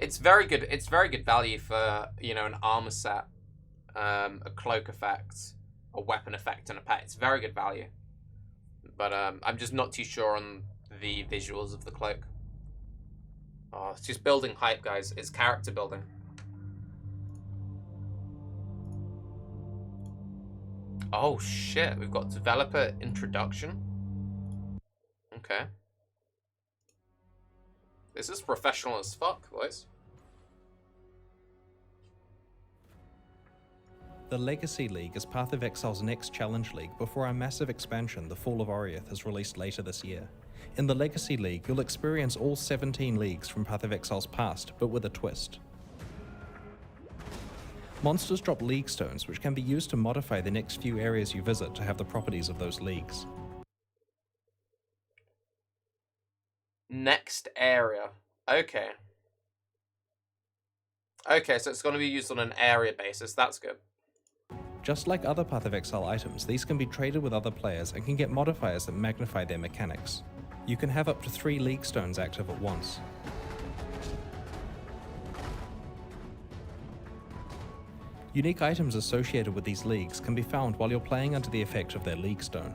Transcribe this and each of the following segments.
It's very good. It's very good value for, you know, an armor set, a cloak effect, a weapon effect, and a pet. It's very good value. But I'm just not too sure on the visuals of the cloak. Oh, it's just building hype, guys. It's character building. Oh shit, we've got developer introduction. Okay. This is professional as fuck, boys. The Legacy League is Path of Exile's next challenge league before our massive expansion, The Fall of Oriath, is released later this year. In the Legacy League, you'll experience all 17 leagues from Path of Exile's past, but with a twist. Monsters drop league stones, which can be used to modify the next few areas you visit to have the properties of those leagues. Next area. Okay. Okay, so it's going to be used on an area basis. That's good. Just like other Path of Exile items, these can be traded with other players and can get modifiers that magnify their mechanics. You can have up to 3 league stones active at once. Unique items associated with these leagues can be found while you're playing under the effect of their league stone.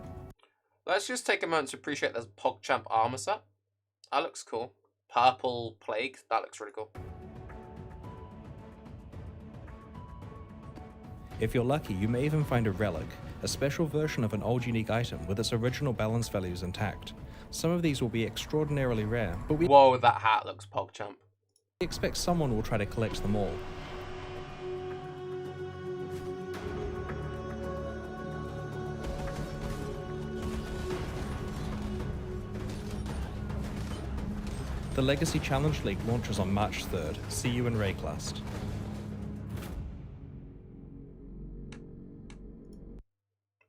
Let's just take a moment to appreciate this PogChamp armor set. That looks cool. Purple Plague. That looks really cool. If you're lucky, you may even find a Relic, a special version of an old unique item with its original balance values intact. Some of these will be extraordinarily rare, but we Whoa, that hat looks PogChamp. expect someone will try to collect them all. The Legacy Challenge League launches on March 3rd. See you in Rayclast.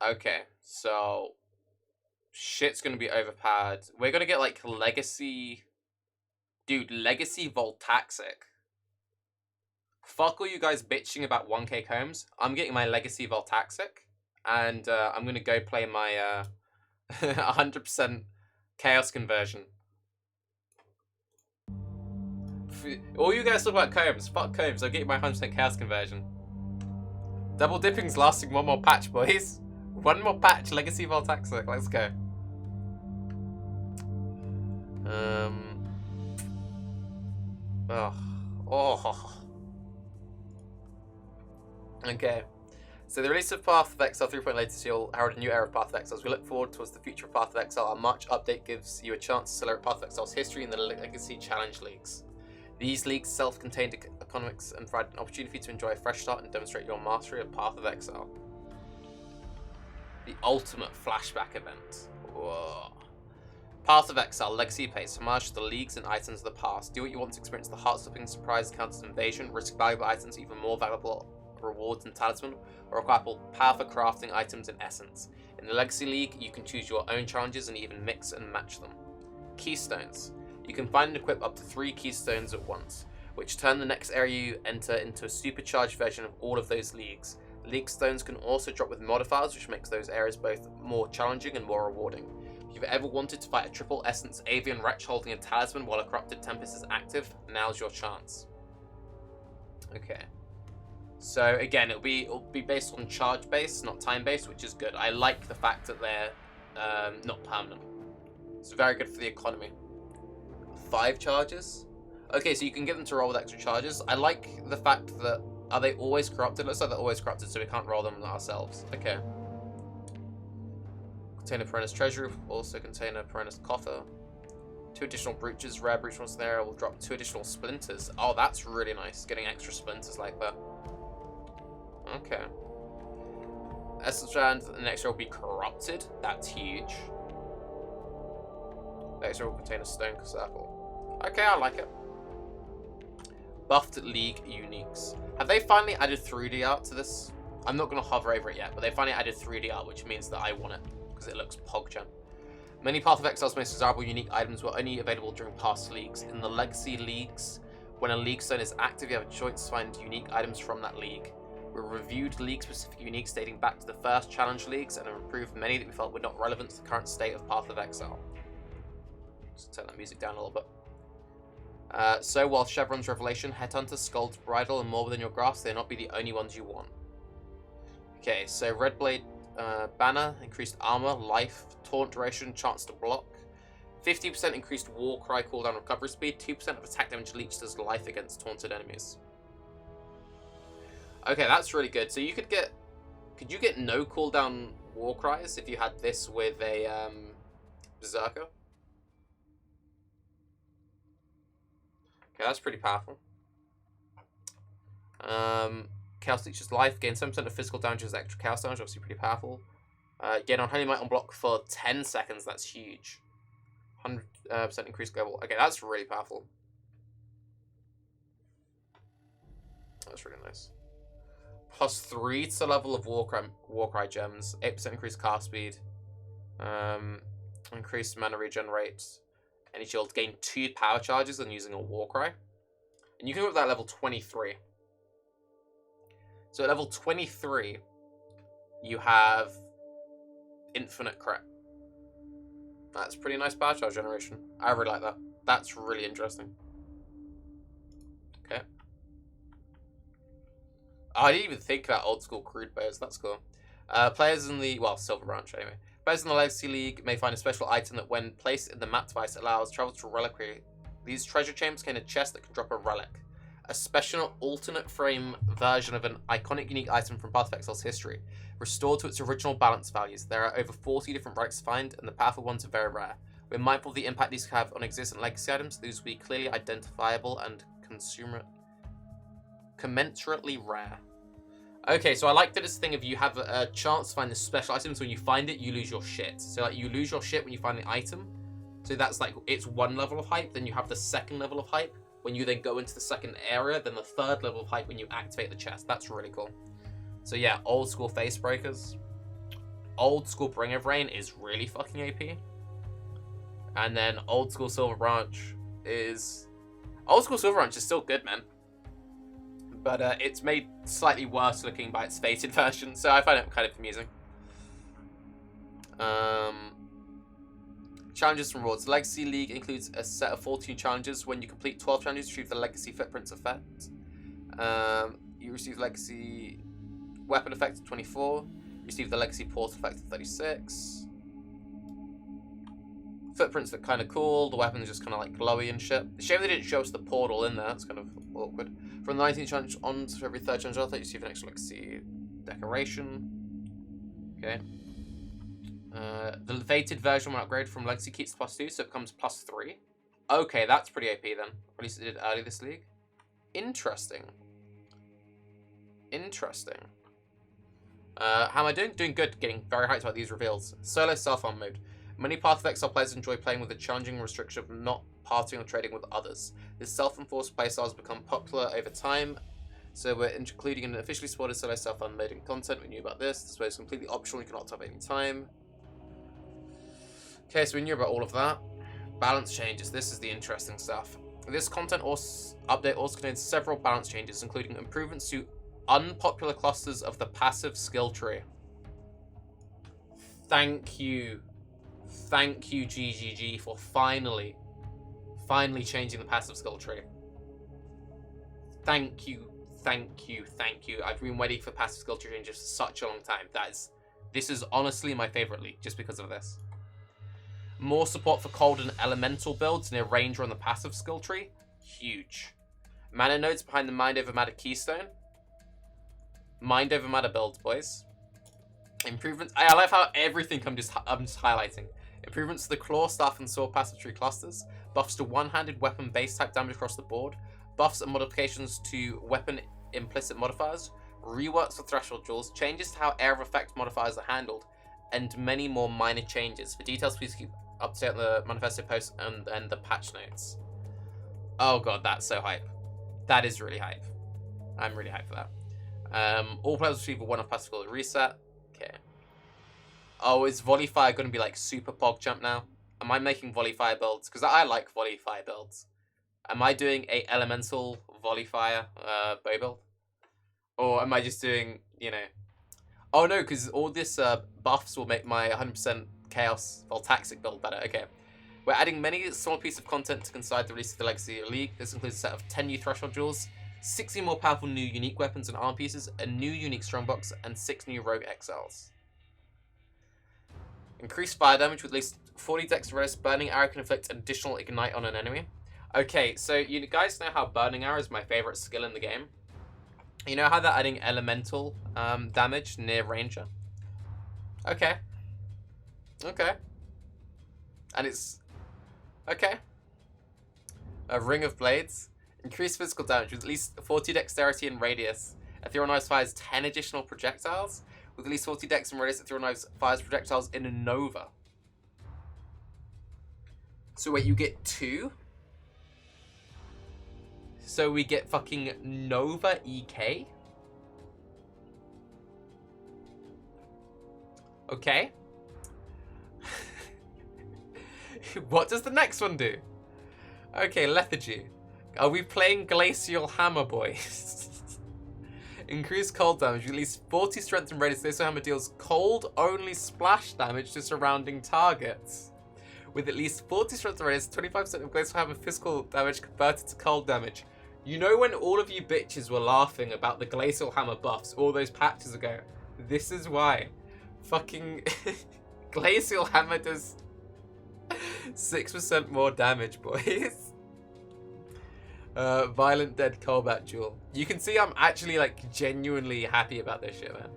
Okay, so shit's gonna be overpowered. We're gonna get like Legacy, dude. Legacy Voltaxic. Fuck all you guys bitching about 1K combs. I'm getting my Legacy Voltaxic, and I'm gonna go play my 100% Chaos Conversion. All you guys talk about combs. Fuck combs. I'm getting my 100% Chaos Conversion. Double dipping's lasting one more patch, boys. One more patch, Legacy Voltaxic. Let's go. Okay. So the release of Path of Exile 3.0 later this year will herald a new era of Path of Exile. As we look forward towards the future of Path of Exile, our March update gives you a chance to celebrate Path of Exile's history in the Legacy Challenge Leagues. These leagues, self-contained economics, and provide an opportunity to enjoy a fresh start and demonstrate your mastery of Path of Exile. The ultimate flashback event. Whoa. Path of Exile Legacy pays homage to the leagues and items of the past. Do what you want to experience the heart-stopping surprise encounters of invasion, risk valuable items, even more valuable rewards and talisman, or acquire powerful crafting items in essence. In the Legacy League, you can choose your own challenges and even mix and match them. Keystones. You can find and equip up to 3 keystones at once, which turn the next area you enter into a supercharged version of all of those leagues. League stones can also drop with modifiers, which makes those areas both more challenging and more rewarding. If you've ever wanted to fight a triple essence avian wretch holding a talisman while a corrupted tempest is active, now's your chance. Okay. So again, it'll be based on charge base, not time based, which is good. I like the fact that they're not permanent. It's very good for the economy. 5 charges? Okay, so you can get them to roll with extra charges. I like the fact that, are they always corrupted? Looks like they're always corrupted, so we can't roll them ourselves. Okay. Contain a Perennis Treasury, also contain a Perennis Coffer. 2 additional brooches, rare brooch ones there will drop 2 additional splinters. Oh, that's really nice, getting extra splinters like that. Okay. Essence Strand, the next row will be corrupted. That's huge. Next row will contain a stone circle. Okay, I like it. Buffed League Uniques. Have they finally added 3D art to this? I'm not going to hover over it yet, but they finally added 3D art, which means that I want it, because it looks PogChamp. Many Path of Exile's most desirable unique items were only available during past leagues. In the Legacy Leagues, when a league stone is active, you have a choice to find unique items from that league. We reviewed league-specific uniques dating back to the first Challenge Leagues and have improved many that we felt were not relevant to the current state of Path of Exile. Just turn that music down a little bit. So while Chevron's Revelation, Headhunter, Skuld's Bridle, and more within your grasp, they'll not be the only ones you want. Okay, so Red Blade Banner, increased armor, life, taunt duration, chance to block. 50% increased war cry cooldown recovery speed, 2% of attack damage leached as life against taunted enemies. Okay, that's really good. So you could you get no cooldown war cries if you had this with a Berserker? Okay, that's pretty powerful. Chaos Leech's life, gain 7% of physical damage as extra chaos damage, obviously pretty powerful. Gain on Holy Might on block for 10 seconds, that's huge. 100% increased global. Okay, that's really powerful. That's really nice. +3 to level of Warcry gems. 8% increased cast speed. Increased mana regen rate. Any shield. Gain 2 power charges when using a Warcry. And you can go up that level 23. So at level 23, you have infinite crit. That's pretty nice power charge generation. I really like that. That's really interesting. Okay. Oh, I didn't even think about old school crude bows. That's cool. Players in the, well, Silver Branch anyway. Players in the Legacy League may find a special item that, when placed in the map device, allows travel to reliquary. These treasure chambers contain a chest that can drop a relic. A special alternate frame version of an iconic unique item from Path of Exile's history, restored to its original balance values. There are over 40 different relics to find, and the powerful ones are very rare. We're mindful of the impact these have on existing legacy items. These will be clearly identifiable and commensurately rare. Okay, so I like that it's a thing of you have a chance to find this special item, so when you find it, you lose your shit. So like you lose your shit when you find the item. So that's like, it's one level of hype, then you have the second level of hype. When you then go into the second area, then the third level of hype when you activate the chest. That's really cool. So yeah, old school face breakers. Old school Bring of Rain is really fucking AP. And then old school Silver Branch is... Old school Silver Branch is still good, man. But it's made slightly worse looking by its fated version, so I find it kind of amusing. Challenges and rewards. Legacy League includes a set of 14 challenges. When you complete 12 challenges, you receive the Legacy Footprints effect. You receive Legacy Weapon effect of 24. You receive the Legacy Portal effect of 36. Footprints look kind of cool. The weapons just kind of like glowy and shit. Shame they didn't show us the portal in there. It's kind of awkward. From the 19th challenge on to every third challenge, I thought you receive an extra Legacy decoration. Okay. The fated version will upgrade from Legacy keeps +2, so it becomes +3. Okay, that's pretty AP then. Or at least it did early this league. Interesting. Interesting. How am I doing? Doing good. Getting very hyped about these reveals. Solo self-on mode. Many Path of Exile players enjoy playing with the challenging restriction of not partying or trading with others. This self-enforced playstyle has become popular over time, so we're including an officially supported solo self-on mode in content. We knew about this. This way is completely optional. You can opt out at any time. Okay, so we knew about all of that. Balance changes. This is the interesting stuff. This content update also contains several balance changes, including improvements to unpopular clusters of the passive skill tree. Thank you. Thank you, GGG, for finally changing the passive skill tree. Thank you, thank you, thank you. I've been waiting for passive skill tree changes for such a long time. This is honestly my favorite league, just because of this. More support for cold and elemental builds near Ranger on the passive skill tree. Huge. Mana nodes behind the Mind Over Matter keystone. Mind Over Matter builds, boys. Improvements. I love how everything I'm just highlighting. Improvements to the Claw, Staff, and Sword passive tree clusters. Buffs to one-handed weapon base type damage across the board. Buffs and modifications to weapon implicit modifiers. Reworks for threshold jewels. Changes to how area of effect modifiers are handled. And many more minor changes. For details, please keep up to date on the manifesto post and the patch notes. Oh god, that's so hype. That is really hype. I'm really hyped for that. All players receive a one-off passive skill reset. Okay. Oh, is Volleyfire going to be like super PogChamp now? Am I making Volleyfire builds? Because I like Volleyfire builds. Am I doing a elemental Volleyfire bow build? Or am I just doing, you know... Oh no, because all this buffs will make my 100% Chaos Voltaxic build better. Okay. We're adding many small pieces of content to coincide the release of the Legacy League. This includes a set of 10 new Threshold Jewels, 60 more powerful new unique weapons and arm pieces, a new unique Strongbox, and 6 new Rogue XLs. Increased fire damage with at least 40 Dexterous. Burning Arrow can inflict additional Ignite on an enemy. Okay, so you guys know how Burning Arrow is my favorite skill in the game. You know how they're adding elemental damage near Ranger? Okay. Okay. And it's... Okay. A Ring of Blades. Increased physical damage with at least 40 dexterity and radius. Ethereal Knives fires 10 additional projectiles. With at least 40 dex and radius, Ethereal Knives fires projectiles in a Nova. So wait, you get 2? So we get fucking Nova EK? Okay. What does the next one do? Okay, Lethargy. Are we playing Glacial Hammer, boys? Increased cold damage. Release 40 strength and radius. Glacial Hammer deals cold-only splash damage to surrounding targets. With at least 40 strength and radius, 25% of Glacial Hammer physical damage converted to cold damage. You know when all of you bitches were laughing about the Glacial Hammer buffs all those patches ago? This is why. Fucking Glacial Hammer does 6% more damage, boys. Violent Dead Combat Jewel. You can see I'm actually like genuinely happy about this shit, man.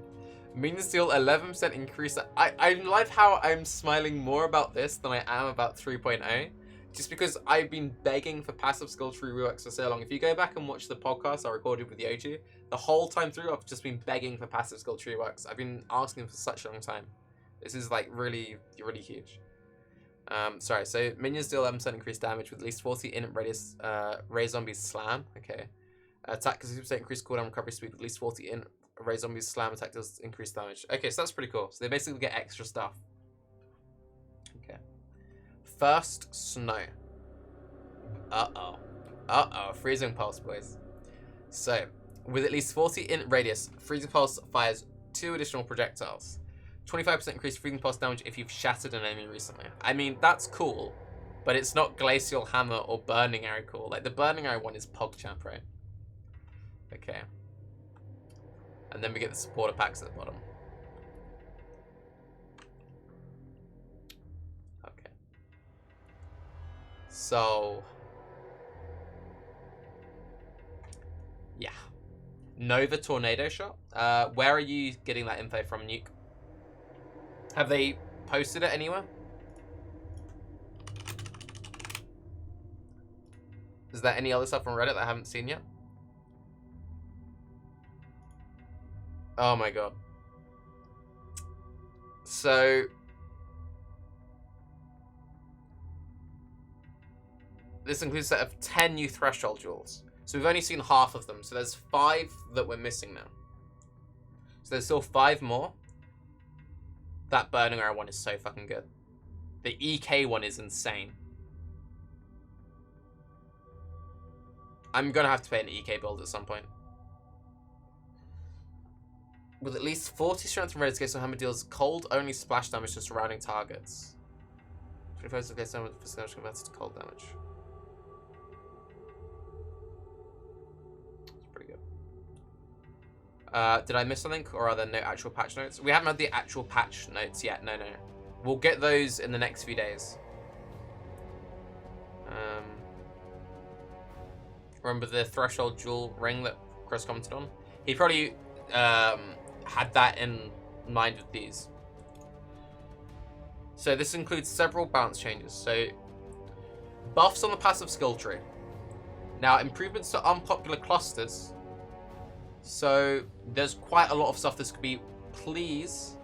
Mean Steel 11% increase. I love how I'm smiling more about this than I am about 3.0. Just because I've been begging for passive skill tree reworks for so long. If you go back and watch the podcast I recorded with Yoji, the whole time through I've just been begging for passive skill tree reworks. I've been asking for such a long time. This is like really, really huge. Sorry, so minions deal 11% increased damage with at least 40 in radius. Ray Zombies Slam. Okay. Attack 60% increased cooldown recovery speed with at least 40 in. Ray Zombies Slam attack does increased damage. Okay, so that's pretty cool. So they basically get extra stuff. Okay. First snow. Uh-oh. Uh-oh. Freezing Pulse, boys. So, with at least 40 in radius, Freezing Pulse fires 2 additional projectiles. 25% increased Freezing Pulse damage if you've shattered an enemy recently. I mean, that's cool, but it's not Glacial Hammer or Burning Arrow cool. Like, the Burning Arrow one is PogChamp, right? Okay. And then we get the supporter packs at the bottom. Okay. So... yeah. Nova Tornado Shot. Where are you getting that info from, Nuke? Have they posted it anywhere? Is there any other stuff on Reddit that I haven't seen yet? Oh my god. So... this includes a set of 10 new Threshold Jewels. So we've only seen half of them. So there's 5 that we're missing now. So there's still 5 more. That Burning Arrow one is so fucking good. The EK one is insane. I'm gonna have to play an EK build at some point. With at least 40 strength and radius, Glacial Hammer deals cold-only splash damage to surrounding targets. 25% of Glacial Hammer physical damage converted to cold damage. That's pretty good. Did I miss something, or are there no actual patch notes? We haven't had the actual patch notes yet. No. We'll get those in the next few days. Remember the Threshold Jewel ring that Chris commented on? He probably had that in mind with these. So this includes several balance changes. So buffs on the passive skill tree. Now improvements to unpopular clusters. So there's quite a lot of stuff this could be. Please,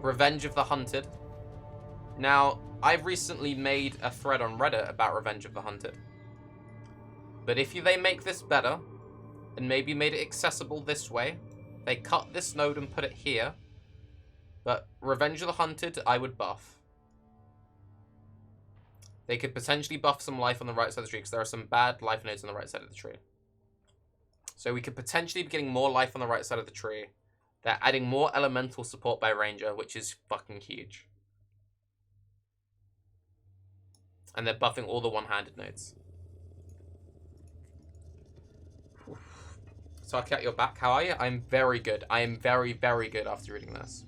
Revenge of the Hunted. Now, I've recently made a thread on Reddit about Revenge of the Hunted. But if they make this better, and maybe made it accessible this way, they cut this node and put it here, but Revenge of the Hunted, I would buff. They could potentially buff some life on the right side of the tree, because there are some bad life nodes on the right side of the tree. So we could potentially be getting more life on the right side of the tree. They're adding more elemental support by Ranger, which is fucking huge. And they're buffing all the one-handed nodes. So I'll your back. How are you? I'm very good. I am very, very good after reading this.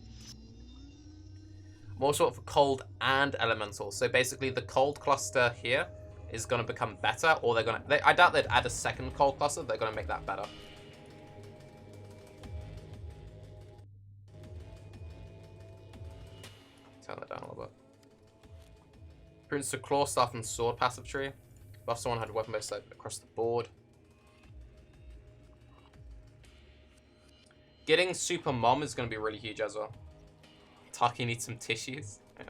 More sort of cold and elemental. So basically the cold cluster here is going to become better, or they're going to... I doubt they'd add a second cold cluster. They're going to make that better. Turn that down a little bit. Prince to Claw, Staff, and Sword passive tree. Buff someone had weapon based across the board. Getting Super Mom is going to be really huge as well. Taki needs some tissues. Yeah.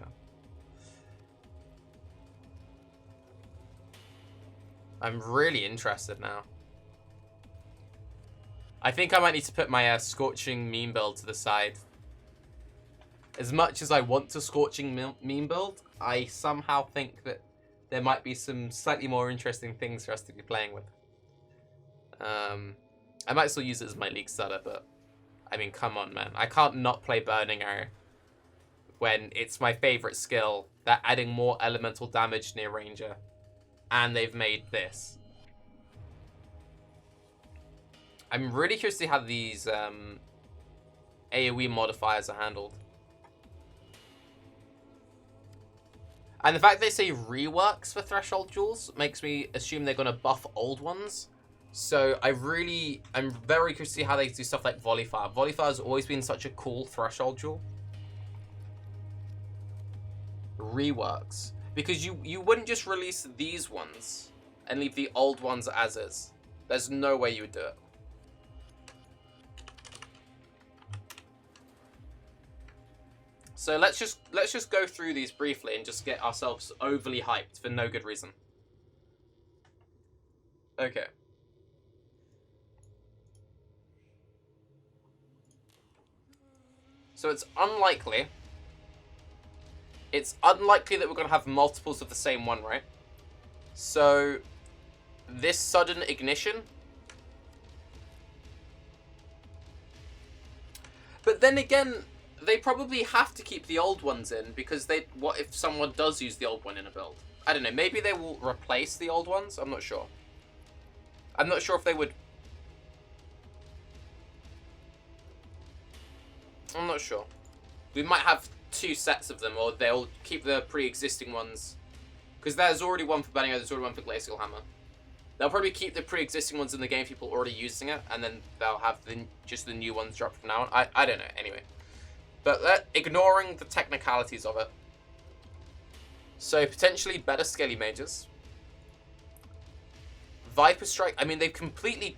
I'm really interested now. I think I might need to put my Scorching Meme build to the side. As much as I want to Scorching Meme build, I somehow think that there might be some slightly more interesting things for us to be playing with. I might still use it as my League starter, but I mean, come on, man. I can't not play Burning Arrow when it's my favorite skill. They're adding more elemental damage near Ranger, and they've made this. I'm really curious to see how these AoE modifiers are handled. And the fact they say reworks for Threshold Jewels makes me assume they're going to buff old ones. So I'm very curious to see how they do stuff like Volley Fire. Volley Fire has always been such a cool Threshold Jewel. Reworks. Because you wouldn't just release these ones and leave the old ones as is. There's no way you would do it. So let's just go through these briefly and just get ourselves overly hyped for no good reason. Okay. So it's unlikely that we're going to have multiples of the same one, right? So this sudden ignition. But then again, they probably have to keep the old ones in because what if someone does use the old one in a build? I don't know. Maybe they will replace the old ones. I'm not sure. I'm not sure if they would. I'm not sure. We might have 2 sets of them, or they'll keep the pre-existing ones. Because there's already one for Burning Arrow, there's already one for Glacial Hammer. They'll probably keep the pre-existing ones in the game if people are already using it, and then they'll have just the new ones drop from now on. I don't know, anyway. But ignoring the technicalities of it. So, potentially better Skelly Mages. Viper Strike, I mean, they've completely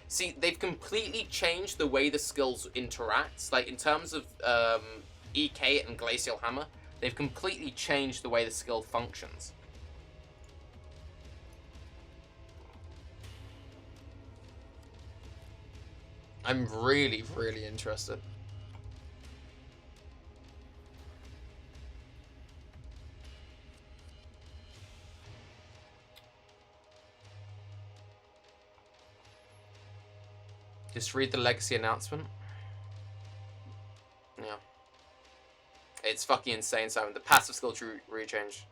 changed the way the skills interact. Like, in terms of EK and Glacial Hammer, they've completely changed the way the skill functions. I'm really, really interested. Just read the Legacy announcement. Yeah. It's fucking insane, Simon. The passive skill tree change.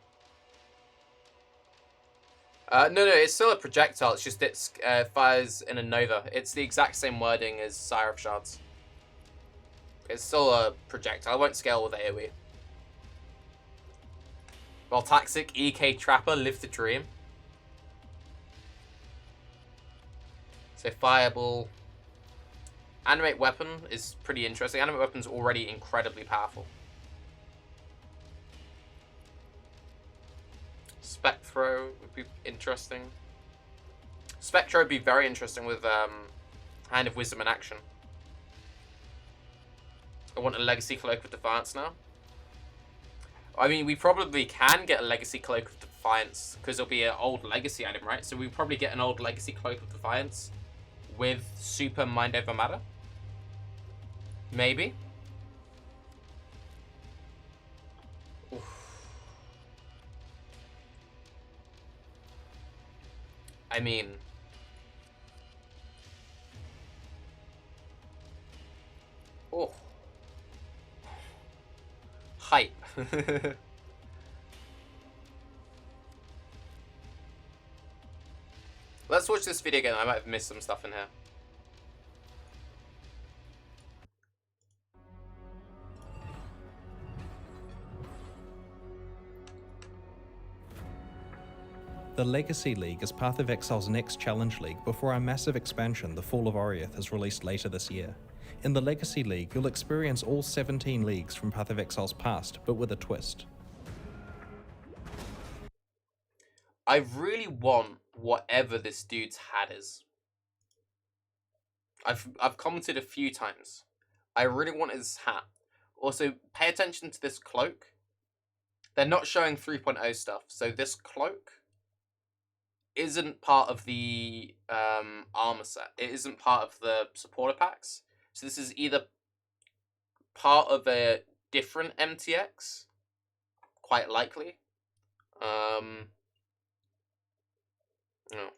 No, it's still a projectile. It's just it fires in a nova. It's the exact same wording as Sire of Shards. It's still a projectile. It won't scale with AoE. Voltaxic, EK Trapper, Live the Dream. So Fireball. Animate Weapon is pretty interesting. Animate Weapon's already incredibly powerful. Spectro would be interesting. Spectro would be very interesting with Hand of Wisdom in action. I want a Legacy Cloak of Defiance now. I mean, we probably can get a Legacy Cloak of Defiance because it'll be an old Legacy item, right? So we probably get an old Legacy Cloak of Defiance with Super Mind Over Matter. Maybe. Oof. I mean, oh, hype. Let's watch this video again. I might have missed some stuff in here. The Legacy League is Path of Exile's next challenge league before our massive expansion, the Fall of Oriath, is released later this year. In the Legacy League, you'll experience all 17 leagues from Path of Exile's past, but with a twist. I really want whatever this dude's hat is. I've commented a few times. I really want his hat. Also, pay attention to this cloak. They're not showing 3.0 stuff, so this cloak isn't part of the armor set. It isn't part of the supporter packs. So this is either part of a different MTX, quite likely. No.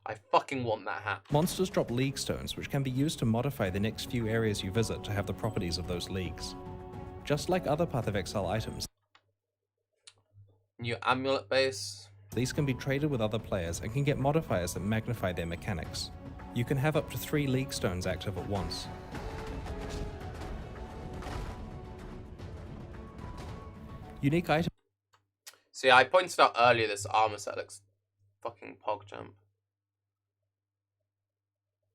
I fucking want that hat. Monsters drop league stones, which can be used to modify the next few areas you visit to have the properties of those leagues. Just like other Path of Exile items, New amulet base. these can be traded with other players and can get modifiers that magnify their mechanics. You can have up to 3 league stones active at once. Unique items. See, I pointed out earlier this armor set looks fucking PogChamp.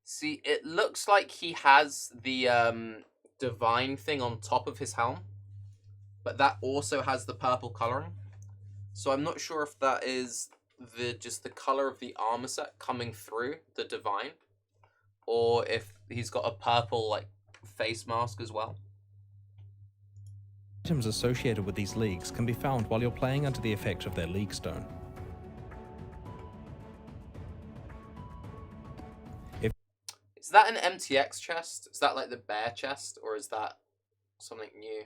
See, it looks like he has the divine thing on top of his helm, but that also has the purple coloring. So I'm not sure if that is just the color of the armor set coming through the divine, or if he's got a purple like face mask as well. Items associated with these leagues can be found while you're playing under the effect of their league stone. Is that an MTX chest? Is that like the bear chest, or is that something new?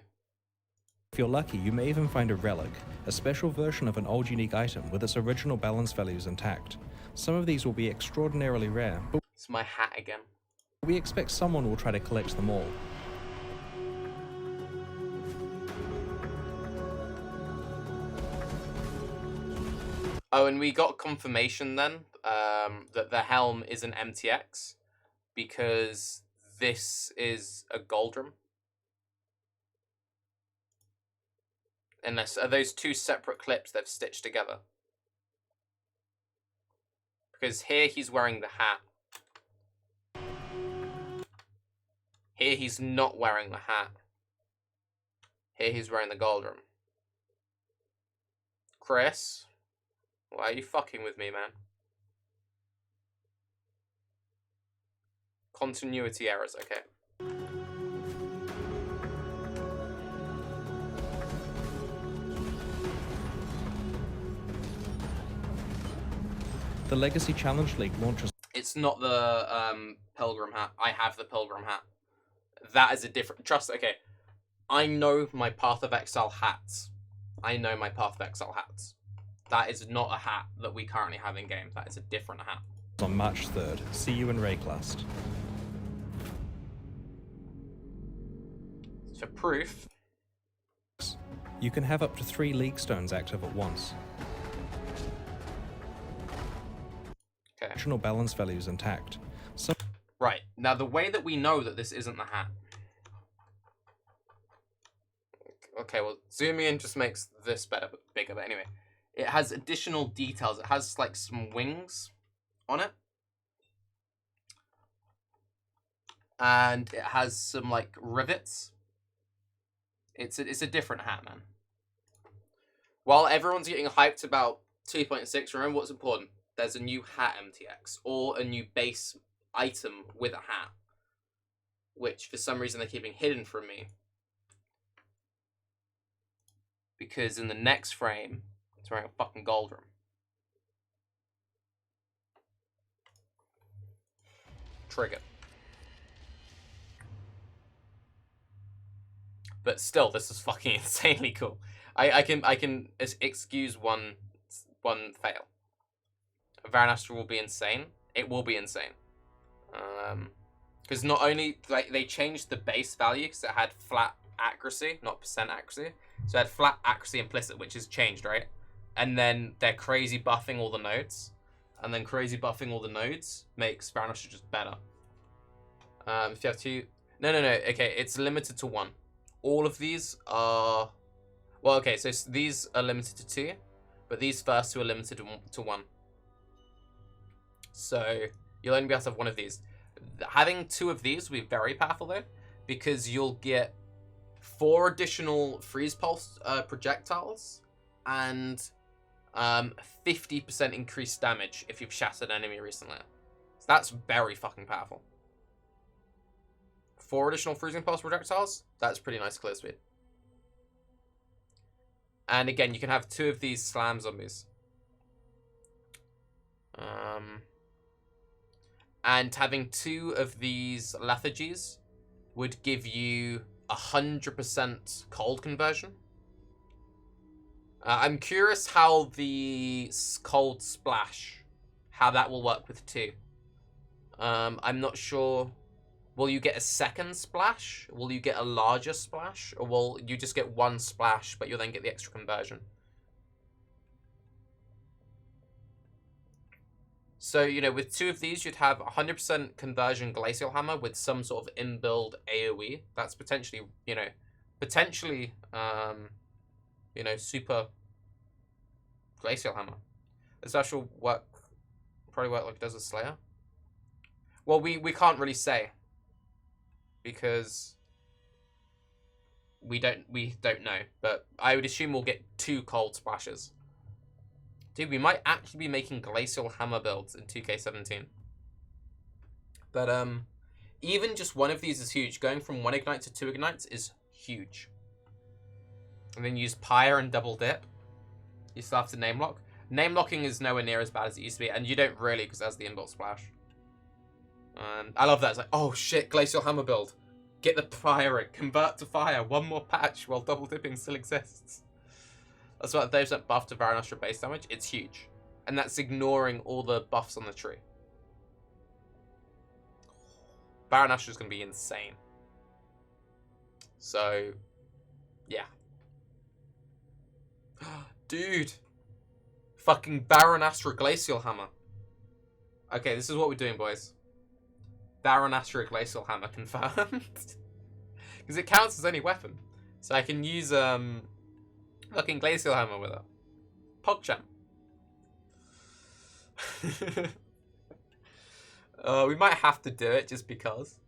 If you're lucky, you may even find a relic, a special version of an old unique item with its original balance values intact. Some of these will be extraordinarily rare, but It's my hat again. we expect someone will try to collect them all. Oh, and we got confirmation then that the helm is an MTX because this is a Goldrum. Unless, are those two separate clips they've stitched together? Because here he's wearing the hat. Here he's not wearing the hat. Here he's wearing the Goldrum. Chris? Why are you fucking with me, man? Continuity errors, okay. The Legacy Challenge League launches. It's not the Pilgrim hat. I have the Pilgrim hat. That is a different... okay. I know my Path of Exile hats. I know my Path of Exile hats. That is not a hat that we currently have in game. That is a different hat. On March 3rd. See you in Rayclast. For proof, You can have up to 3 league stones active at once. okay. Original balance values intact. Some Right, now the way that we know that this isn't the hat... Okay, well, zooming in just makes this bigger, but anyway. It has additional details. It has, like, some wings on it. And it has some, like, rivets. It's a different hat, man. While everyone's getting hyped about 2.6, remember what's important. There's a new hat MTX, or a new base item with a hat. Which, for some reason, they're keeping hidden from me. Because in the next frame, it's wearing a fucking Goldrum. Trigger. But still, this is fucking insanely cool. I can excuse one fail. Varanastra will be insane. It will be insane. Because not only they changed the base value because it had flat accuracy, not percent accuracy. So it had flat accuracy implicit, which is changed, right? and then they're crazy buffing all the nodes, and then crazy buffing all the nodes makes Baron Nashor just better. If you have two... No. Okay, it's limited to 1. All of these are... Well, okay, so these are limited to 2, but these first 2 are limited to 1. So you'll only be able to have 1 of these. Having 2 of these will be very powerful, though, because you'll get 4 additional freeze pulse projectiles and 50% increased damage if you've shattered an enemy recently. So that's very fucking powerful. 4 additional freezing pulse projectiles, that's pretty nice clear speed. And again, you can have 2 of these slam zombies. And having 2 of these lethargies would give you 100% cold conversion. I'm curious how the cold splash, how that will work with 2. I'm not sure. Will you get a second splash? Will you get a larger splash? Or will you just get 1 splash, but you'll then get the extra conversion? So, you know, with 2 of these, you'd have 100% conversion Glacial Hammer with some sort of inbuilt AoE. That's potentially, you know, super Glacial Hammer. This actual probably work like it does with Slayer. Well, we can't really say, because we don't know, but I would assume we'll get 2 cold splashes. Dude, we might actually be making Glacial Hammer builds in 2K17. But even just 1 of these is huge. Going from 1 ignite to 2 ignites is huge. And then use Pyre and double dip. You still have to name lock. Name locking is nowhere near as bad as it used to be, and you don't really, because that's the inbuilt splash. I love that. It's like, oh shit, Glacial Hammer build. Get the Pyre, convert to fire, 1 more patch while double dipping still exists. That's about 30% buff to Baron Nashor base damage. It's huge. And that's ignoring all the buffs on the tree. Baron Nashor is going to be insane. So, yeah. Dude. Fucking Baron Nashor Glacial Hammer. Okay, this is what we're doing, boys. Baron Nashor Glacial Hammer confirmed. Because it counts as any weapon. So I can use fucking Glacial Hammer with it. PogChamp. We might have to do it just because.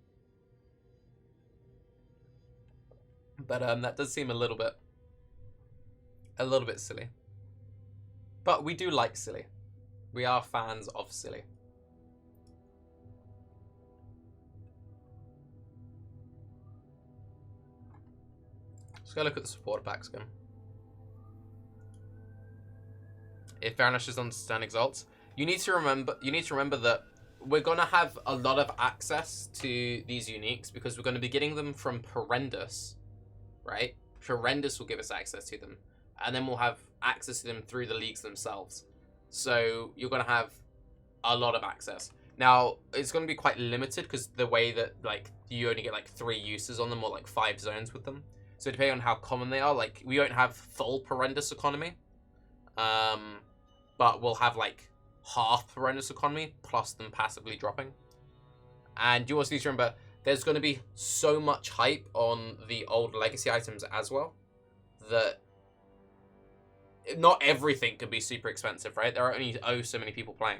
But that does seem a little bit silly. But we do like silly. We are fans of silly. Let's go look at the supporter packs again. If Baron Nashor's on Stern Exalts, you need to remember that we're gonna have a lot of access to these uniques because we're gonna be getting them from Horrendous, right? Horrendous will give us access to them, and then we'll have access to them through the leagues themselves. So you're gonna have a lot of access. Now it's gonna be quite limited because the way that like you only get like 3 uses on them or like 5 zones with them. So depending on how common they are, like we won't have full Horrendous economy. But we'll have like half Horrendous economy plus them passively dropping. And you also need to remember there's going to be so much hype on the old legacy items as well that not everything can be super expensive, right? There are only so many people playing.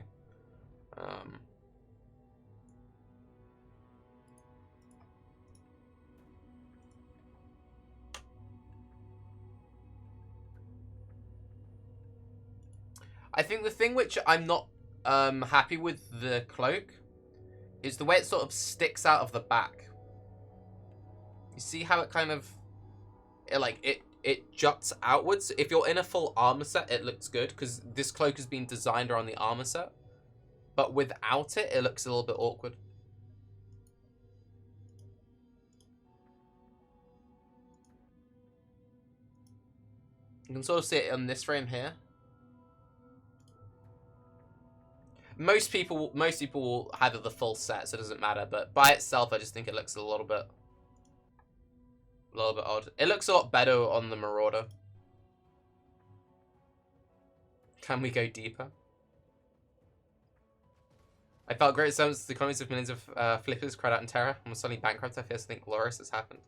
I think the thing which I'm not happy with the cloak is the way it sort of sticks out of the back. You see how it kind of it juts outwards. If you're in a full armor set, it looks good because this cloak has been designed around the armor set. But without it, it looks a little bit awkward. You can sort of see it on this frame here. Most people will have the full set, so it doesn't matter. But by itself, I just think it looks a little bit odd. It looks a lot better on the Marauder. Can we go deeper? I felt great sense the economies of millions of flippers cried out in terror and was suddenly bankrupt. I fear something glorious has happened.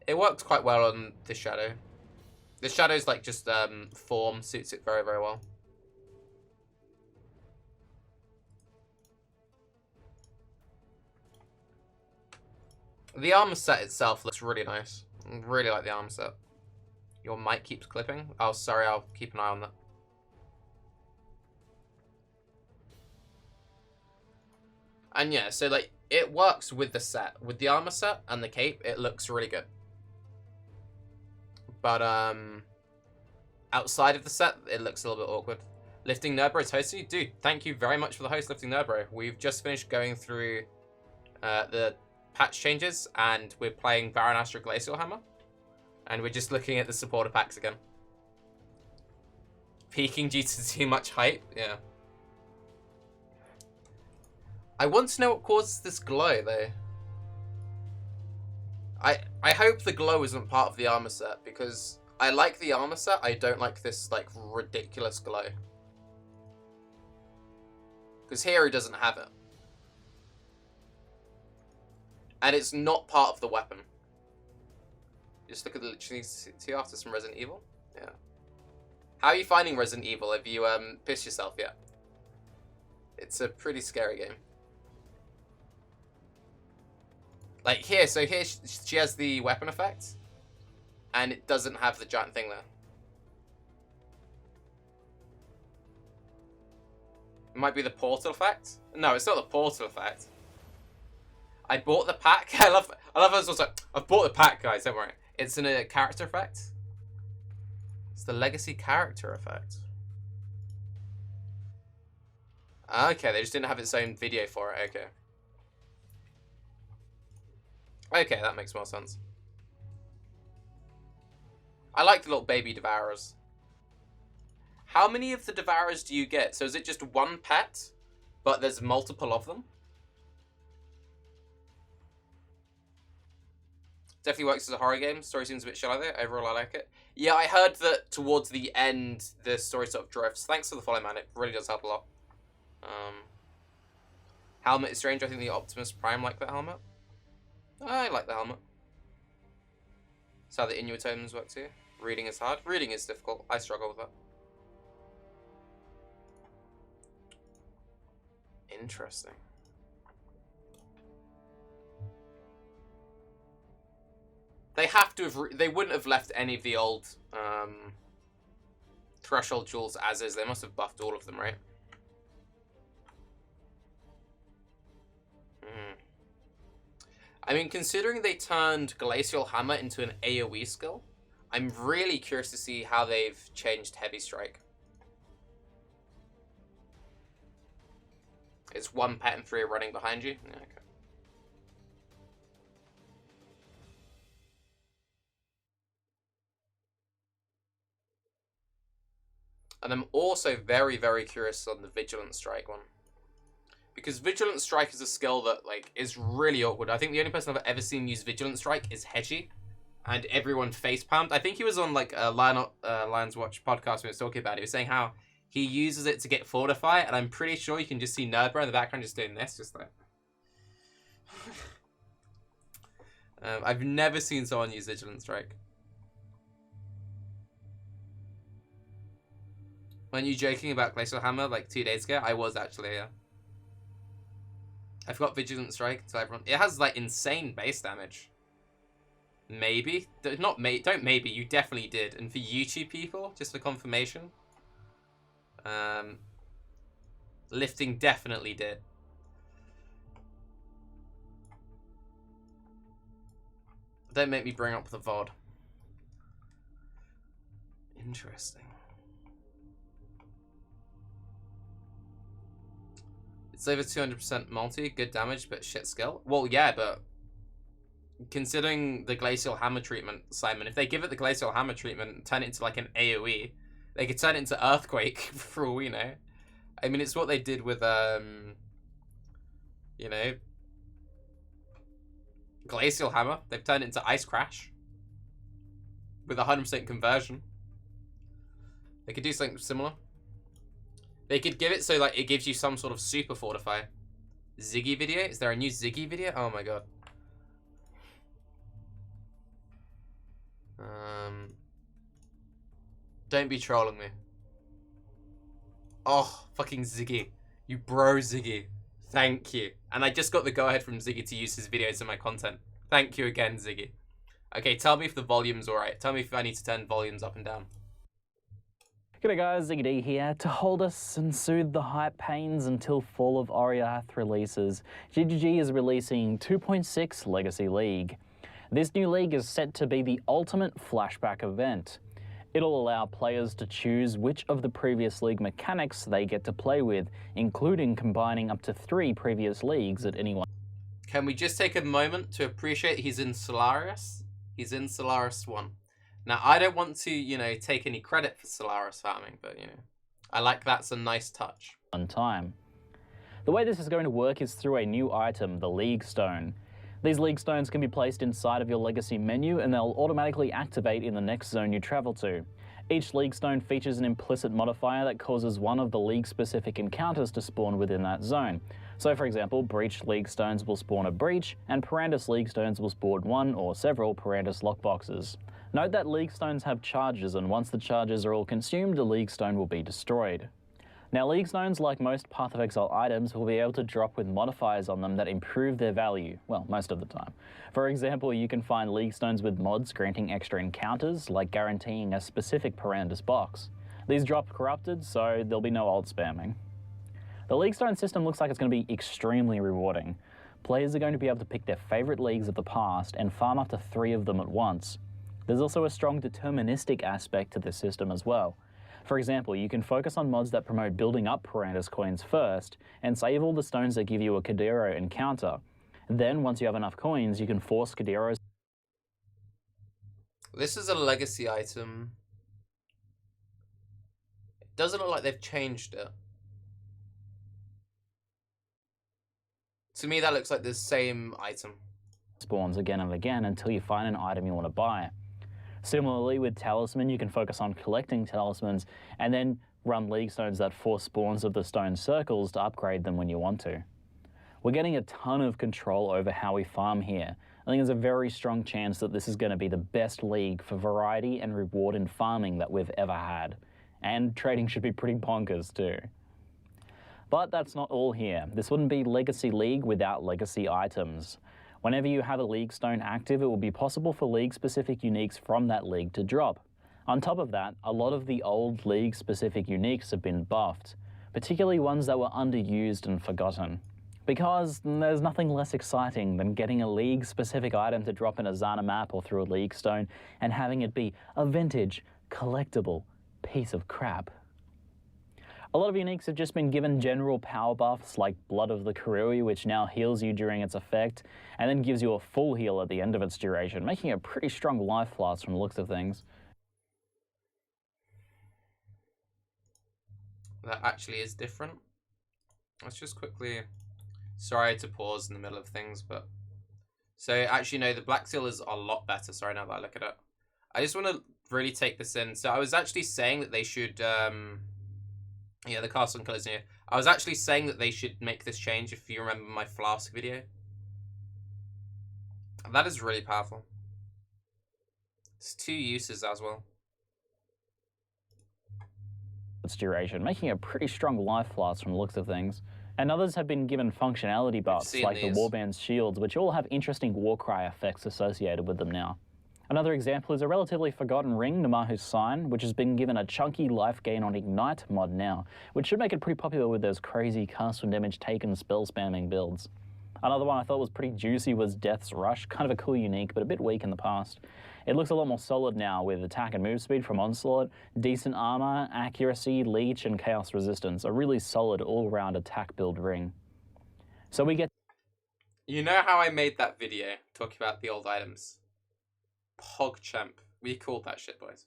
It worked quite well on this shadow. The shadow's like just form suits it very, very well. The armor set itself looks really nice. I really like the armor set. Your mic keeps clipping. Oh, sorry, I'll keep an eye on that. And yeah, so like it works with the set. With the armor set and the cape, it looks really good. But outside of the set, it looks a little bit awkward. Lifting Nerdbro's hosting? Dude, thank you very much for the host, Lifting Nerdbro. We've just finished going through the patch changes, and we're playing Baron Astra Glacial Hammer. And we're just looking at the supporter packs again. Peaking due to too much hype? Yeah. I want to know what causes this glow, though. I hope the glow isn't part of the armor set, because I like the armor set, I don't like this, like, ridiculous glow. Because here he doesn't have it. And it's not part of the weapon. Just look at the literally see after some Resident Evil? Yeah. How are you finding Resident Evil? Have you pissed yourself yet? It's a pretty scary game. Like here, so here she has the weapon effect, and it doesn't have the giant thing there. It might be the portal effect. No, it's not the portal effect. I bought the pack. I love us also. I've bought the pack, guys. Don't worry. It's in a character effect. It's the legacy character effect. Okay, they just didn't have its own video for it. Okay. Okay, that makes more sense. I like the little baby Devourers. How many of the Devourers do you get? So is it just one pet, but there's multiple of them? Definitely works as a horror game. Story seems a bit shallow though. Overall, I like it. Yeah, I heard that towards the end, the story sort of drifts. Thanks for the follow, man. It really does help a lot. Helmet is strange. I think the Optimus Prime like that helmet. I like the helmet. That's how the Inuit totems work too. Reading is hard. Reading is difficult. I struggle with that. Interesting. They have to have. They wouldn't have left any of the old threshold jewels as is. They must have buffed all of them, right? I mean, considering they turned Glacial Hammer into an AoE skill, I'm really curious to see how they've changed Heavy Strike. It's one pet and 3 running behind you? Yeah, okay. And I'm also very, very curious on the Vigilant Strike one. Because Vigilant Strike is a skill that, like, is really awkward. I think the only person I've ever seen use Vigilant Strike is Hedgie. And everyone facepalmed. I think he was on, like, a Lions Watch podcast when he was talking about it. He was saying how he uses it to get Fortify. And I'm pretty sure you can just see Nerdbro in the background just doing this. Just like... I've never seen someone use Vigilant Strike. Weren't you joking about Glacial Hammer, like, 2 days ago? I was, actually, yeah. I forgot Vigilant Strike until everyone... It has, like, insane base damage. Maybe. Don't maybe. You definitely did. And for YouTube people, just for confirmation. Lifting definitely did. Don't make me bring up the VOD. Interesting. It's over 200% multi, good damage, but shit skill. Well, yeah, but considering the Glacial Hammer treatment, Simon, if they give it the Glacial Hammer treatment and turn it into like an AoE, they could turn it into Earthquake for all we know. I mean, it's what they did with, you know, Glacial Hammer. They've turned it into Ice Crash with 100% conversion. They could do something similar. They could give it so like it gives you some sort of super fortify. Ziggy video? Is there a new Ziggy video? Oh my god. Don't be trolling me. Oh, fucking Ziggy. You bro Ziggy. Thank you. And I just got the go-ahead from Ziggy to use his videos in my content. Thank you again, Ziggy. Okay, tell me if the volume's alright. Tell me if I need to turn volumes up and down. G'day guys, ZiggyD here. To hold us and soothe the hype pains until Fall of Oriath releases, ZiggyD is releasing 2.6 Legacy League. This new league is set to be the ultimate flashback event. It'll allow players to choose which of the previous league mechanics they get to play with, including combining up to 3 previous leagues at any one. Can we just take a moment to appreciate he's in Solaris? He's in Solaris 1. Now, I don't want to, you know, take any credit for Solaris farming, but, you know, I like that's a nice touch. On time. The way this is going to work is through a new item, the League Stone. These League Stones can be placed inside of your Legacy menu and they'll automatically activate in the next zone you travel to. Each League Stone features an implicit modifier that causes one of the League-specific encounters to spawn within that zone. So for example, Breach League Stones will spawn a Breach, and Parandus League Stones will spawn one or several Parandus lockboxes. Note that League Stones have charges, and once the charges are all consumed, a League Stone will be destroyed. Now, League Stones, like most Path of Exile items, will be able to drop with modifiers on them that improve their value, well, most of the time. For example, you can find League Stones with mods granting extra encounters, like guaranteeing a specific Parandus box. These drop corrupted, so there'll be no ult spamming. The League Stone system looks like it's going to be extremely rewarding. Players are going to be able to pick their favourite leagues of the past and farm up to 3 of them at once. There's also a strong deterministic aspect to this system as well. For example, you can focus on mods that promote building up Parandus coins first and save all the stones that give you a Kadero encounter. Then, once you have enough coins, you can force Kaderos. This is a legacy item. It doesn't look like they've changed it. To me, that looks like the same item. Spawns again and again until you find an item you want to buy. Similarly, with Talisman, you can focus on collecting talismans and then run League Stones that force spawns of the stone circles to upgrade them when you want to. We're getting a ton of control over how we farm here. I think there's a very strong chance that this is going to be the best league for variety and reward in farming that we've ever had. And trading should be pretty bonkers too. But that's not all here. This wouldn't be Legacy League without legacy items. Whenever you have a League Stone active, it will be possible for League-specific uniques from that league to drop. On top of that, a lot of the old League-specific uniques have been buffed, particularly ones that were underused and forgotten. Because there's nothing less exciting than getting a League-specific item to drop in a Zana map or through a League Stone and having it be a vintage, collectible piece of crap. A lot of uniques have just been given general power buffs like Blood of the Karui, which now heals you during its effect, and then gives you a full heal at the end of its duration, making a pretty strong life flask from the looks of things. That actually is different. Let's just quickly... Sorry to pause in the middle of things, but... So, actually, no, the Black Seal is a lot better. Sorry, now that I look at it. I just want to really take this in. So, I was actually saying that they should... Yeah, the castle and colours here. I was actually saying that they should make this change, if you remember my flask video. That is really powerful. It's 2 uses as well. Its duration, making a pretty strong life flask from the looks of things. And others have been given functionality buffs like the Warband's shields, which all have interesting Warcry effects associated with them now. Another example is a relatively forgotten ring, Namahu's Sign, which has been given a chunky life gain on Ignite mod now, which should make it pretty popular with those crazy cast when damage taken spell spamming builds. Another one I thought was pretty juicy was Death's Rush, kind of a cool unique, but a bit weak in the past. It looks a lot more solid now with attack and move speed from Onslaught, decent armor, accuracy, leech, and chaos resistance, a really solid all-round attack build ring. So we get... You know how I made that video talking about the old items? PogChamp. We called that shit, boys.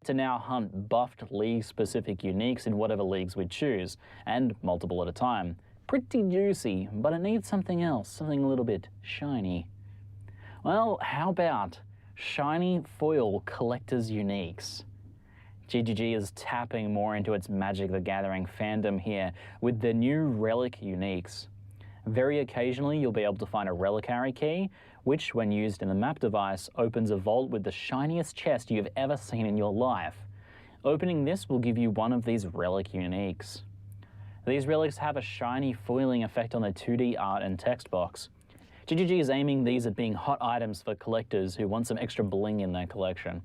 To now hunt buffed league-specific uniques in whatever leagues we choose, and multiple at a time. Pretty juicy, but it needs something else, something a little bit shiny. Well, how about shiny foil collector's uniques? ZiggyD is tapping more into its Magic the Gathering fandom here with the new Relic uniques. Very occasionally you'll be able to find a Reliquary key, which when used in the map device opens a vault with the shiniest chest you've ever seen in your life. Opening this will give you one of these Relic uniques. These relics have a shiny foiling effect on the 2D art and text box. ZiggyD is aiming these at being hot items for collectors who want some extra bling in their collection.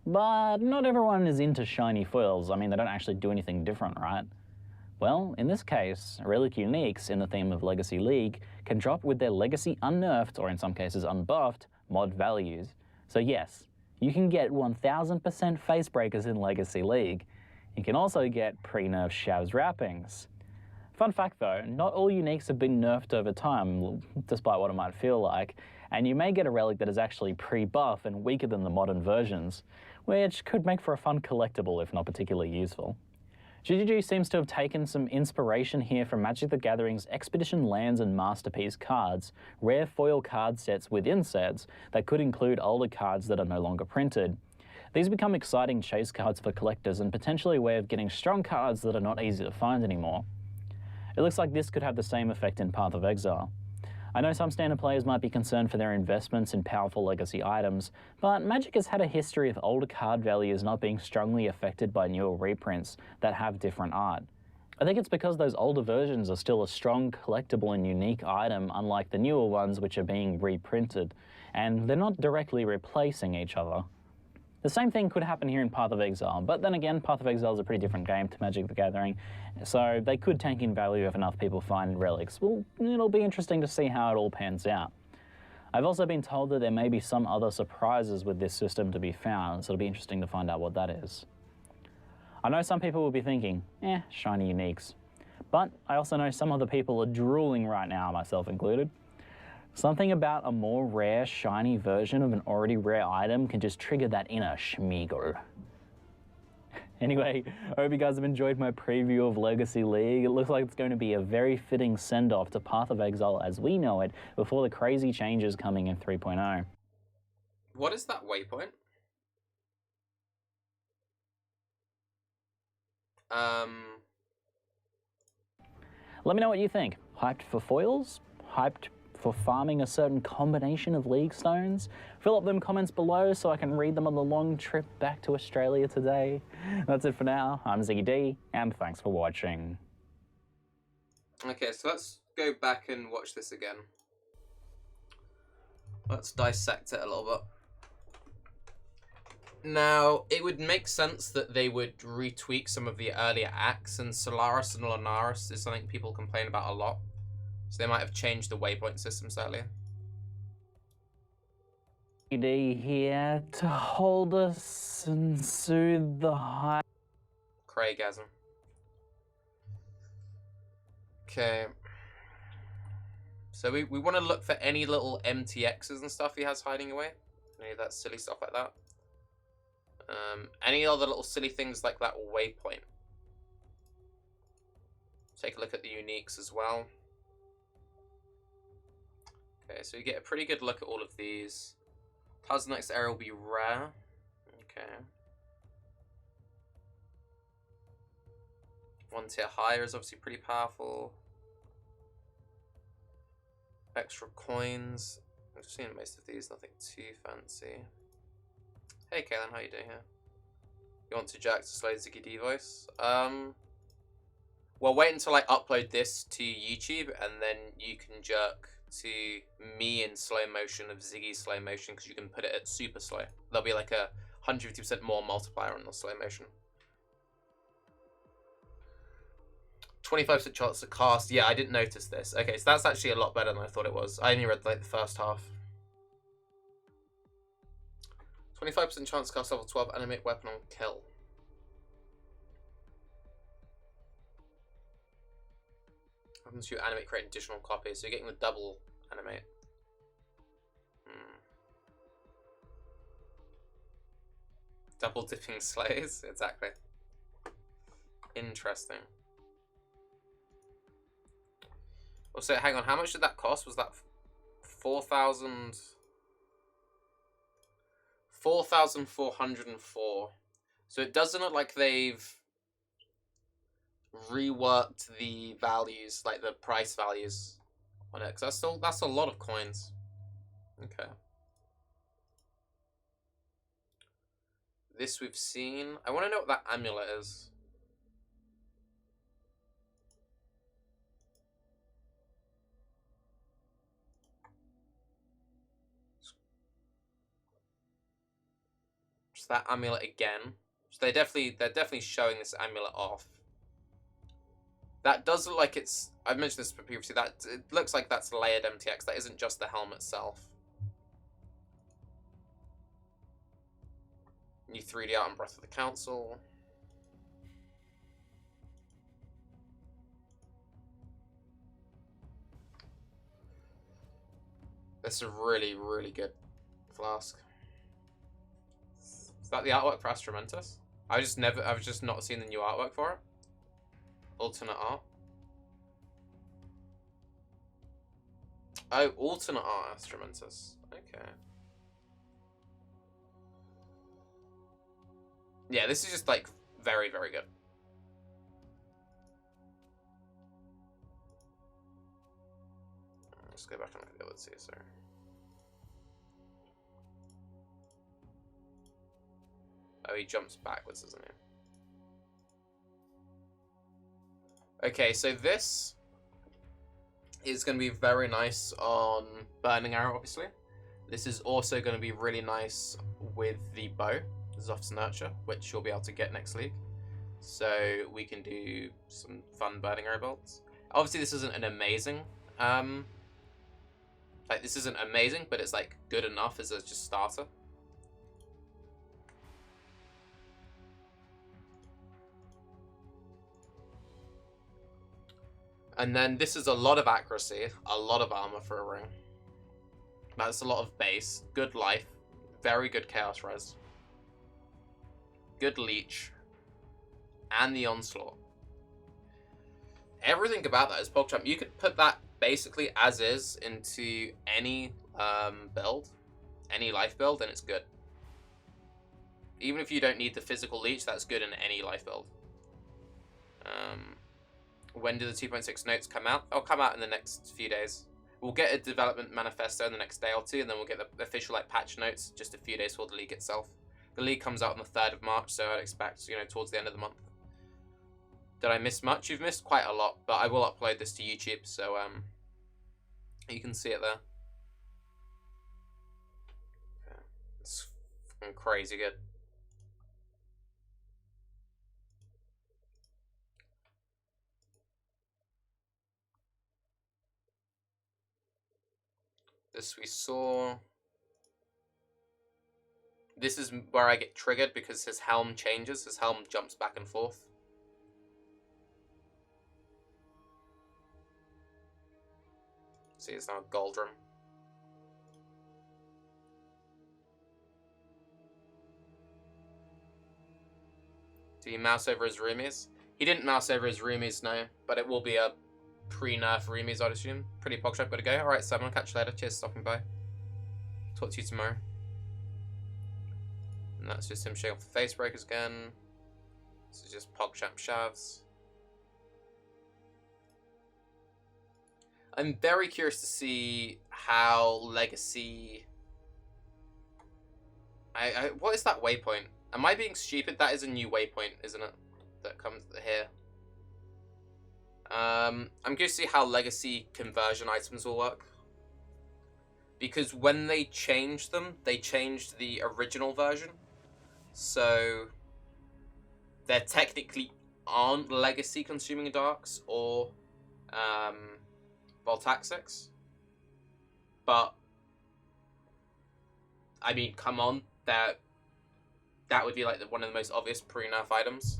But not everyone is into shiny foils. I mean, they don't actually do anything different, right? Well, in this case, Relic uniques in the theme of Legacy League can drop with their Legacy unnerfed, or in some cases unbuffed, mod values. So yes, you can get 1000% face breakers in Legacy League. You can also get pre-nerfed Shav's wrappings. Fun fact though, not all uniques have been nerfed over time, despite what it might feel like, and you may get a relic that is actually pre-buff and weaker than the modern versions, which could make for a fun collectible if not particularly useful. ZiggyD seems to have taken some inspiration here from Magic the Gathering's Expedition Lands and Masterpiece cards, rare foil card sets within sets that could include older cards that are no longer printed. These become exciting chase cards for collectors and potentially a way of getting strong cards that are not easy to find anymore. It looks like this could have the same effect in Path of Exile. I know some standard players might be concerned for their investments in powerful legacy items, but Magic has had a history of older card values not being strongly affected by newer reprints that have different art. I think it's because those older versions are still a strong collectible and unique item, unlike the newer ones which are being reprinted, and they're not directly replacing each other. The same thing could happen here in Path of Exile, but then again, Path of Exile is a pretty different game to Magic the Gathering, so they could tank in value if enough people find relics. Well, it'll be interesting to see how it all pans out. I've also been told that there may be some other surprises with this system to be found, so it'll be interesting to find out what that is. I know some people will be thinking, shiny uniques. But I also know some other people are drooling right now, myself included. Something about a more rare, shiny version of an already rare item can just trigger that inner schmeago. Anyway, I hope you guys have enjoyed my preview of Legacy League. It looks like it's going to be a very fitting send-off to Path of Exile as we know it before the crazy changes coming in 3.0. What is that waypoint? Let me know what you think. Hyped for foils? Hyped for farming a certain combination of league stones? Fill up them comments below so I can read them on the long trip back to Australia today. That's it for now. I'm ZiggyD, and thanks for watching. Okay, so let's go back and watch this again. Let's dissect it a little bit. Now, it would make sense that they would retweak some of the earlier acts, and Solaris and Lunaris is something people complain about a lot. So they might have changed the waypoint system slightly. ZiggyD here to hold us and soothe the high. KreyGasm. Okay. So we want to look for any little MTXs and stuff he has hiding away. Any of that silly stuff like that. Any other little silly things like that waypoint. Take a look at the uniques as well. Okay, so you get a pretty good look at all of these. Taz next area will be rare. Okay. One tier higher is obviously pretty powerful. Extra coins. I've seen most of these, nothing too fancy. Hey Kaylin, how you doing here? You want to jack to slow ZiggyD voice? Well, wait until I upload this to YouTube, and then you can jerk to me in slow motion of Ziggy slow motion, because you can put it at super slow. There'll be like a 150% more multiplier on the slow motion. 25% chance to cast. Yeah, I didn't notice this. Okay, so that's actually a lot better than I thought it was. I only read like the first half. 25% chance to cast level 12 animate weapon on kill. Happens to animate create additional copies, so you're getting the double animate. Double dipping slays, exactly. Interesting. Also, hang on, how much did that cost? Was that 4,000? 4,404. So it doesn't look like they've reworked the values, like the price values on it, because that's a lot of coins. Okay. This we've seen. I want to know what that amulet is. Just that amulet again. So they're definitely showing this amulet off. That does look like it's. I've mentioned this previously. That it looks like that's layered MTX. That isn't just the helmet itself. New 3D art on Breath of the Council. This is a really, really good flask. Is that the artwork for Astromentus? I've just not seen the new artwork for it. Alternate art. Oh, alternate art Astromentus. Okay. Yeah, this is just like very, very good. Let's go back and look at it. Let's see, sorry. Oh, he jumps backwards, doesn't he? Okay, so this is going to be very nice on Burning Arrow, obviously. This is also going to be really nice with the bow, Zoft's Nurture, which you'll be able to get next league. So we can do some fun Burning Arrow builds. Obviously, this isn't an amazing, this isn't amazing, but it's like good enough as a just starter. And then this is a lot of accuracy, a lot of armor for a ring. That's a lot of base, good life, very good chaos res, good leech, and the onslaught. Everything about that is PogChamp. You could put that basically as is into any build, any life build, and it's good. Even if you don't need the physical leech, that's good in any life build. When do the 2.6 notes come out? They'll come out in the next few days. We'll get a development manifesto in the next day or two, and then we'll get the official patch notes just a few days before the league itself. The league comes out on the 3rd of March, so I'd expect, towards the end of the month. Did I miss much? You've missed quite a lot, but I will upload this to YouTube, so you can see it there. Okay. It's fucking crazy good. This we saw. This is where I get triggered because his helm changes. His helm jumps back and forth. See, it's now Goldrum. Did he mouse over his roomies? He didn't mouse over his roomies, no. But it will be a pre-nerf roomies, I'd assume. Pretty PogChamp, gotta go. Alright, so I'm gonna catch you later. Cheers for stopping by. Talk to you tomorrow. And that's just him showing off the face breakers again. This is just PogChamp shavs. I'm very curious to see how Legacy... what is that waypoint? Am I being stupid? That is a new waypoint, isn't it? That comes here. I'm curious to see how Legacy conversion items will work. Because when they changed them, they changed the original version. So there technically aren't Legacy consuming darks or Voltaxics. But I mean, come on, that would be like one of the most obvious pre-nerf items.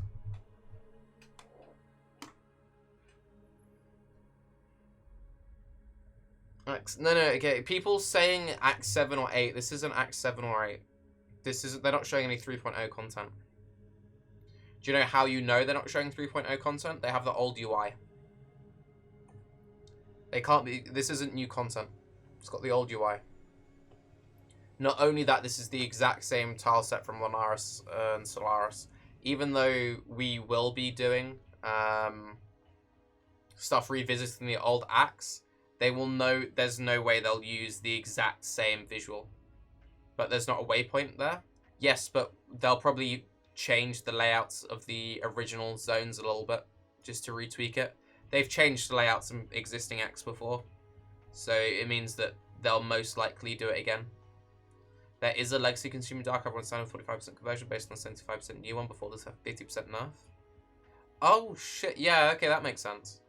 No, okay. People saying Act 7 or 8. This isn't Act 7 or 8. This isn't. They're not showing any 3.0 content. Do you know how you know they're not showing 3.0 content? They have the old UI. They can't be. This isn't new content. It's got the old UI. Not only that, this is the exact same tile set from Lunaris and Solaris. even though we will be doing stuff revisiting the old acts, they will know there's no way they'll use the exact same visual. But there's not a waypoint there. Yes, but they'll probably change the layouts of the original zones a little bit just to retweak it. They've changed the layouts of existing acts before, so it means that they'll most likely do it again. There is a legacy consuming dark armor on sign of 45% conversion based on 75% new one before this 50% nerf. Oh shit, yeah, okay, that makes sense.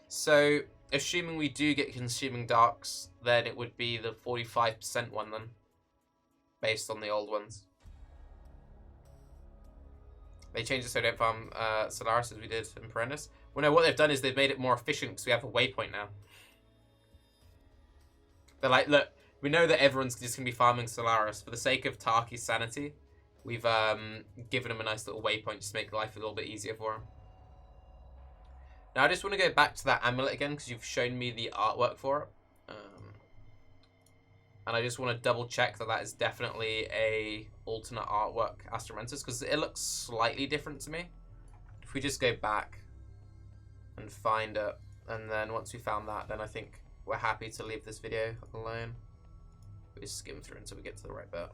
So, assuming we do get consuming darks, then it would be the 45% one then, based on the old ones. They changed it so they don't farm Solaris as we did in Perendis. Well, no, what they've done is they've made it more efficient because we have a waypoint now. They're like, look, we know that everyone's just going to be farming Solaris. For the sake of Tarky's sanity, we've given him a nice little waypoint just to make life a little bit easier for him. Now, I just want to go back to that amulet again because you've shown me the artwork for it. And I just want to double check that that is definitely a alternate artwork Astromentus because it looks slightly different to me. If we just go back and find it, and then once we found that, then I think we're happy to leave this video alone. We just skim through until we get to the right bit.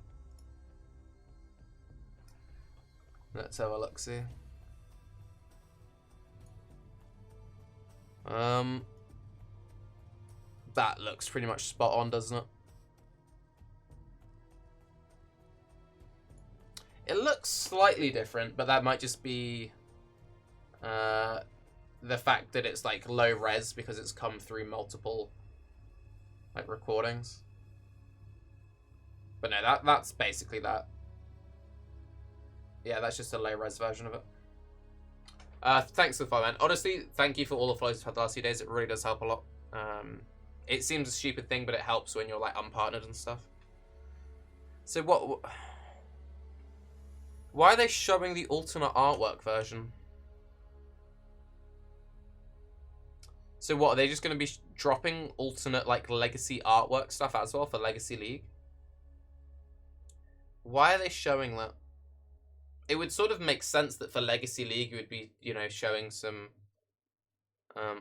Let's have a look-see. That looks pretty much spot on, doesn't it? It looks slightly different, but that might just be the fact that it's like low res because it's come through multiple like recordings. But no, that's basically that. Yeah, that's just a low res version of it. Thanks for the follow, man. Honestly, thank you for all the follows we've had the last few days. It really does help a lot. It seems a stupid thing, but it helps when you're like unpartnered and stuff. So what? Why are they showing the alternate artwork version? So what, are they just going to be dropping alternate like legacy artwork stuff as well for Legacy League? Why are they showing that? It would sort of make sense that for Legacy League you would be, you know, showing some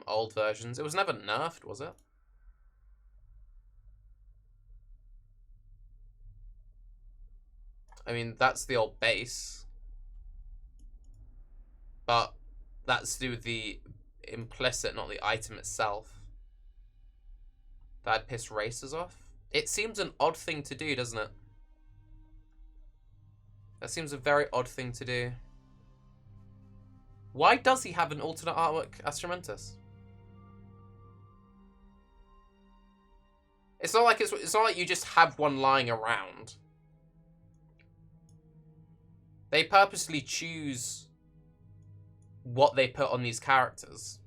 old versions. It was never nerfed, was it? I mean, that's the old base. But that's to do with the implicit, not the item itself. That'd piss racers off. It seems an odd thing to do, doesn't it? That seems a very odd thing to do. Why does he have an alternate artwork Astromentus? It's not like it's not like you just have one lying around. They purposely choose what they put on these characters.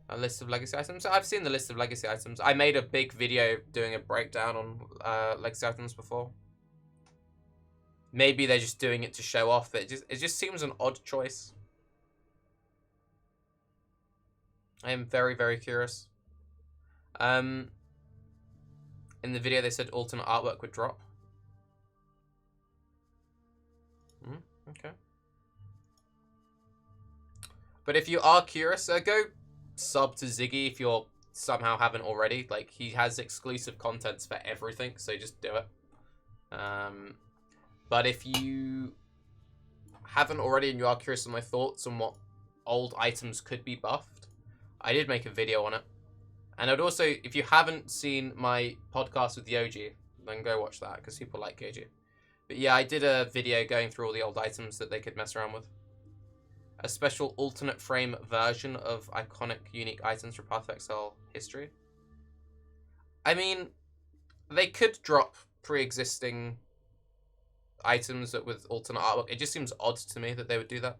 A list of legacy items. I've seen the list of legacy items. I made a big video doing a breakdown on legacy items before. Maybe they're just doing it to show off. It just seems an odd choice. I am very, very curious. In the video, they said alternate artwork would drop. Okay. But if you are curious, go sub to Ziggy if you're somehow haven't already. Like, he has exclusive contents for everything, so just do it. But if you haven't already and you are curious on my thoughts on what old items could be buffed, I did make a video on it. And I'd also, if you haven't seen my podcast with Yoji, then go watch that, because people like Yoji. But yeah, I did a video going through all the old items that they could mess around with. A special alternate frame version of iconic unique items from Path of Exile history. I mean, they could drop pre-existing items with alternate artwork. It just seems odd to me that they would do that.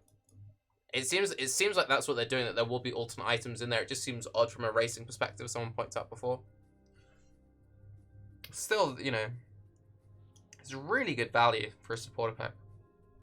It seems like that's what they're doing, that there will be alternate items in there. It just seems odd from a racing perspective, someone pointed out before. Still, you know, it's really good value for a supporter pack.